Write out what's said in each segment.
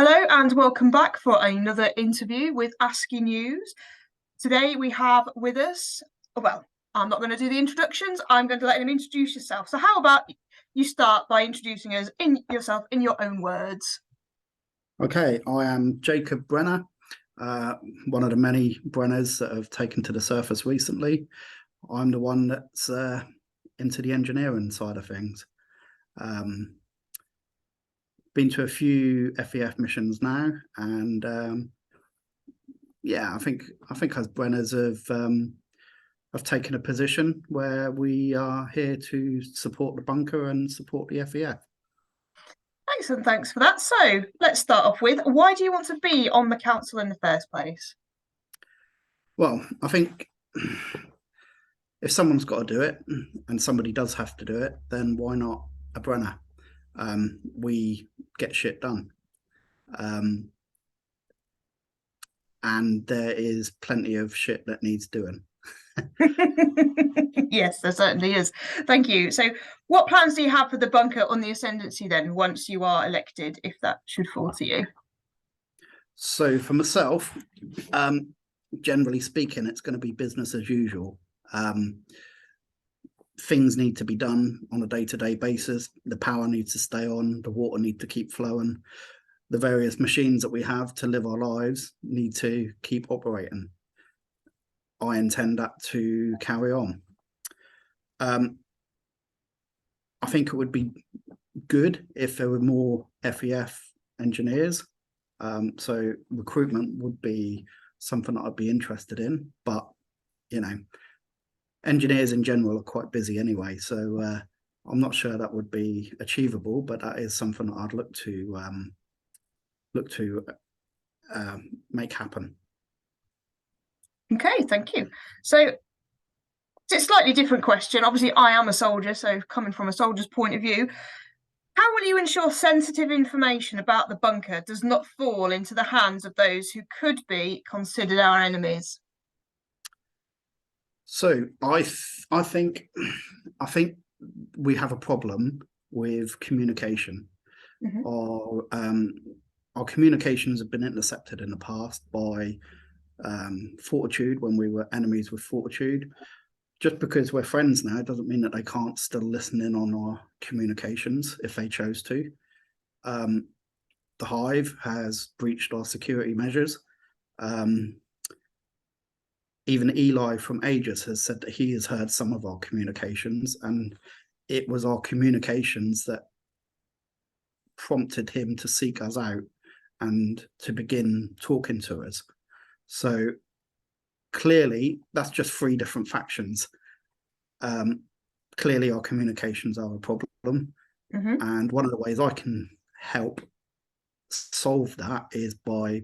Hello and welcome back for another interview with Asking News. Today we have with us, well, I'm not going to do the introductions, I'm going to let him introduce yourself. So how about you start by introducing yourself in your own words? Okay, I am Jacob Brenner, one of the many Brenners that have taken to the surface recently. I'm the one that's into the engineering side of things. Been to a few FEF missions now, and yeah, I think as Brenners have taken a position where we are here to support the bunker and support the FEF. Excellent, thanks for that. So let's start off with, why do you want to be on the council in the first place? Well, I think if someone's got to do it, and somebody does have to do it, then why not a Brenner? We get shit done. And there is plenty of shit that needs doing. Yes, there certainly is. Thank you. So what plans do you have for the bunker on the ascendancy then, once you are elected, if that should fall to you? So for myself, generally speaking, it's going to be business as usual. Things need to be done on a day-to-day basis. The power needs to stay on, the water needs to keep flowing. The various machines that we have to live our lives need to keep operating. I intend that to carry on. I think it would be good if there were more FEF engineers. So recruitment would be something that I'd be interested in, but you know, engineers in general are quite busy anyway, so I'm not sure that would be achievable, but that is something that I'd look to make happen. Okay, thank you. So it's a slightly different question. Obviously, I am a soldier, so coming from a soldier's point of view, how will you ensure sensitive information about the bunker does not fall into the hands of those who could be considered our enemies? So I think we have a problem with communication. Our communications have been intercepted in the past by Fortitude when we were enemies with Fortitude. Just because we're friends now doesn't mean that they can't still listen in on our communications if they chose to. The Hive has breached our security measures. Even Eli from Aegis has said that he has heard some of our communications, and it was our communications that prompted him to seek us out and to begin talking to us. So clearly, that's just three different factions. Clearly, our communications are a problem. And one of the ways I can help solve that is by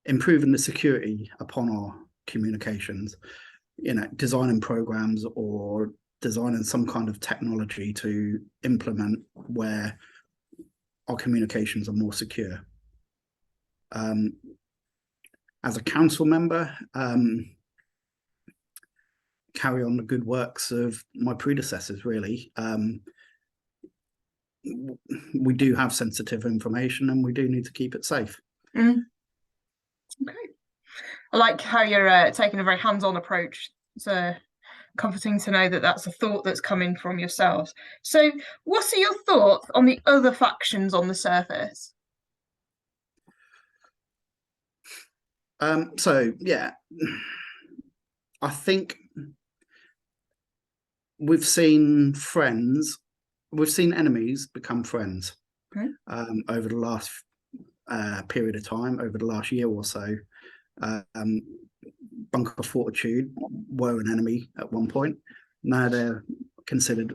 improving the security upon our communications, designing programs or designing some kind of technology to implement where our communications are more secure. As a council member, carry on the good works of my predecessors, really. We do have sensitive information and we do need to keep it safe. Okay. I like how you're taking a very hands-on approach. It's comforting to know that that's a thought that's coming from yourselves. So what are your thoughts on the other factions on the surface? So yeah, I think we've seen enemies become friends over the last period of time, over the last year or so. Bunker Fortitude were an enemy at one point. Now they're considered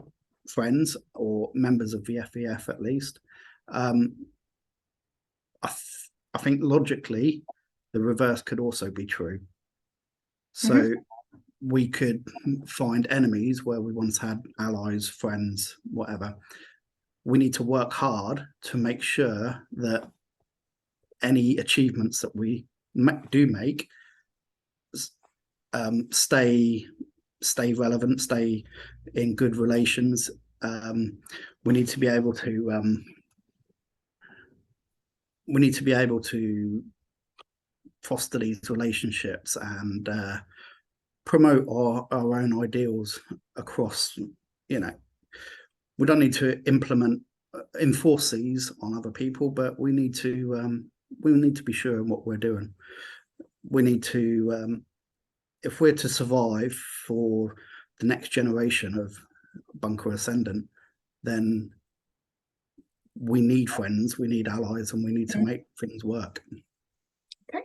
friends or members of the FEF at least. I think logically the reverse could also be true. So we could find enemies where we once had allies, friends, whatever. We need to work hard to make sure that any achievements that we do make stay relevant, stay in good relations. We need to be able to we need to be able to foster these relationships and promote our own ideals across, you know, we don't need to enforce these on other people, but we need to be sure in what we're doing. We need to, if we're to survive for the next generation of bunker ascendant, then we need friends, we need allies, and we need to make things work. Okay.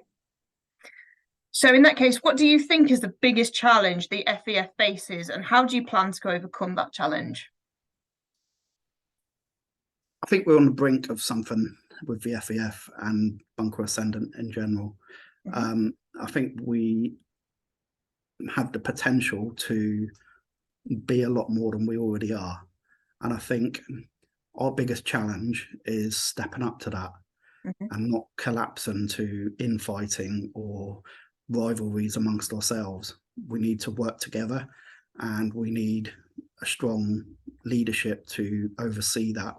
So in that case, what do you think is the biggest challenge the FEF faces, and how do you plan to overcome that challenge? I think we're on the brink of something with the FEF and bunker ascendant in general. I think we have the potential to be a lot more than we already are. And I think our biggest challenge is stepping up to that and not collapsing to infighting or rivalries amongst ourselves. We need to work together, and we need a strong leadership to oversee that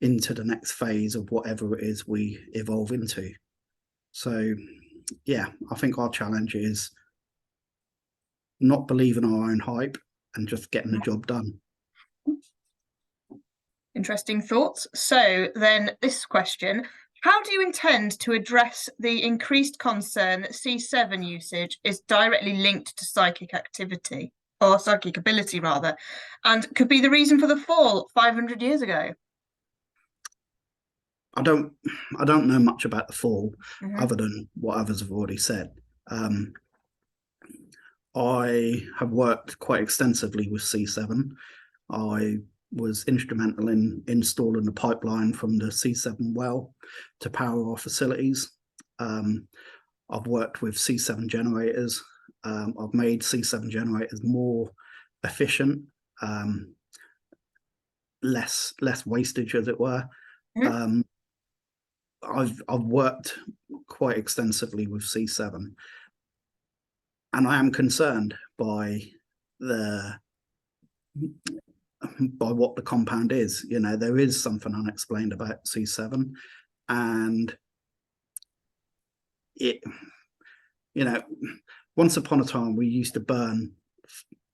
into the next phase of whatever it is we evolve into. So yeah, I think our challenge is not believing our own hype and just getting the job done. Interesting thoughts. So then this question, how do you intend to address the increased concern that C7 usage is directly linked to psychic activity, or psychic ability rather, and could be the reason for the fall 500 years ago? I don't know much about the fall other than what others have already said. I have worked quite extensively with C7. I was instrumental in installing the pipeline from the C7 well to power our facilities. I've worked with C7 generators. I've made C7 generators more efficient, less wastage, as it were. I've worked quite extensively with C7, and I am concerned by what the compound is. You know, there is something unexplained about C7, and it, you know, once upon a time we used to burn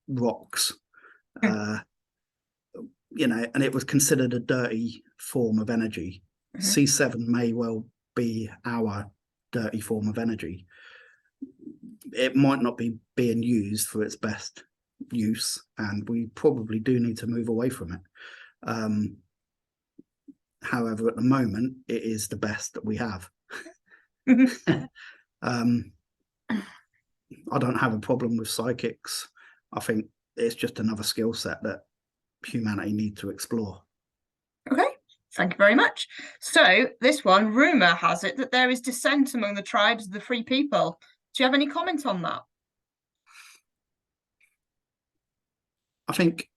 rocks, you know, and it was considered a dirty form of energy. C7 may well be our dirty form of energy. It might not be being used for its best use, and we probably do need to move away from it. However, at the moment, it is the best that we have. I don't have a problem with psychics. I think it's just another skill set that humanity needs to explore. Okay, thank you very much. So this one, rumour has it that there is dissent among the tribes of the Free People. Do you have any comment on that? I think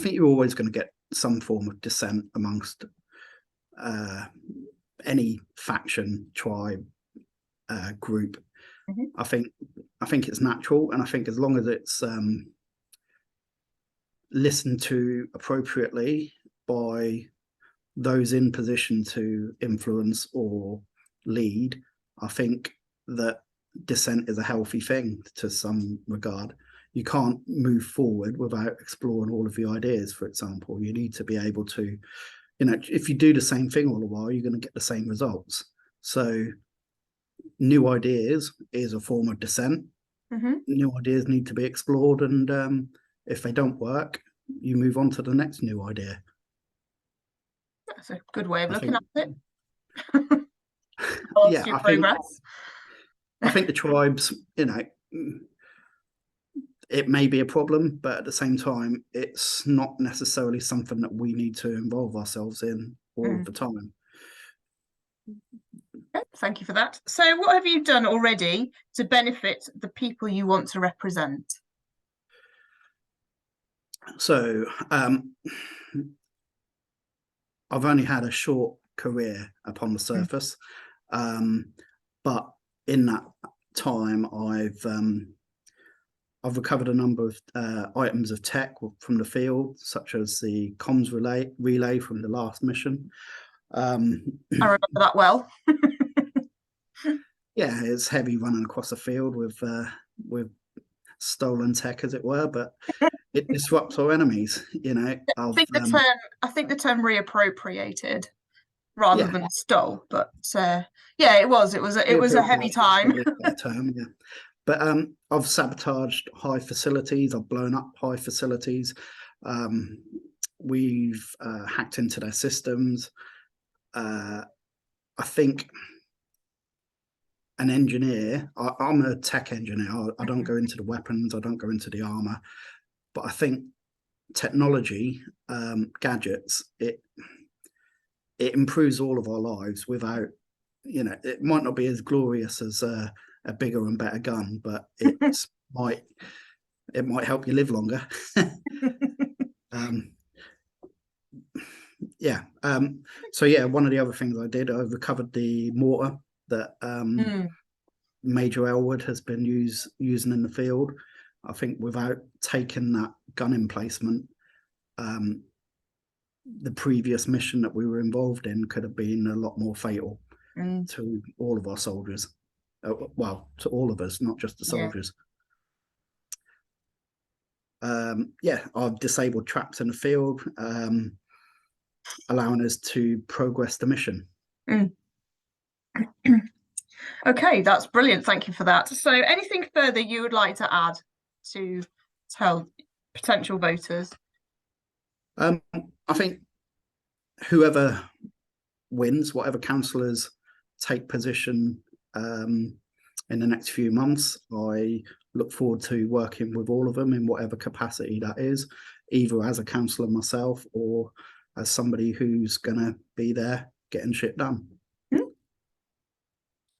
you're always going to get some form of dissent amongst any faction, tribe, group. I think it's natural, and I think as long as it's listened to appropriately by those in position to influence or lead, I think that dissent is a healthy thing to some regard. You can't move forward without exploring all of the ideas, for example. You need to be able to, you know, if you do the same thing all the while, you're going to get the same results. So new ideas is a form of dissent. New ideas need to be explored, and if they don't work, you move on to the next new idea. That's a good way of looking at it. Yeah, I think the tribes, you know, it may be a problem, but at the same time, it's not necessarily something that we need to involve ourselves in all of the time. Okay, thank you for that. So what have you done already to benefit the people you want to represent? So I've only had a short career upon the surface, but in that time I've recovered a number of items of tech from the field, such as the comms relay from the last mission. I remember that well. Yeah, it's heavy running across the field with stolen tech, as it were, but it disrupts our enemies. You know, I think the term reappropriated rather yeah, than stole, but yeah, it was a heavy time. probably a better term, yeah. But I've sabotaged high facilities. I've blown up high facilities. We've hacked into their systems. I think an engineer, I'm a tech engineer. I don't go into the weapons. I don't go into the armor. But I think technology, gadgets, it improves all of our lives without, you know, it might not be as glorious as a bigger and better gun, but it might help you live longer. Yeah. So yeah, one of the other things I did, I recovered the mortar that Major Elwood has been using in the field. I think without taking that gun emplacement, the previous mission that we were involved in could have been a lot more fatal to all of our soldiers. Well, to all of us, not just the soldiers. Yeah, I've disabled traps in the field, allowing us to progress the mission. Okay, that's brilliant. Thank you for that. So anything further you would like to add to tell potential voters? I think whoever wins, whatever councillors take position in the next few months, I look forward to working with all of them in whatever capacity that is, either as a councillor myself or as somebody who's going to be there getting shit done.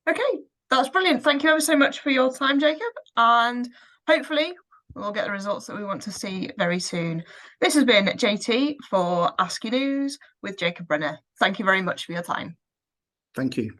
Okay, that's brilliant. Thank you ever so much for your time, Jacob, and hopefully we'll get the results that we want to see very soon. This has been JT for ASCII News with Jacob Brenner. Thank you very much for your time. Thank you.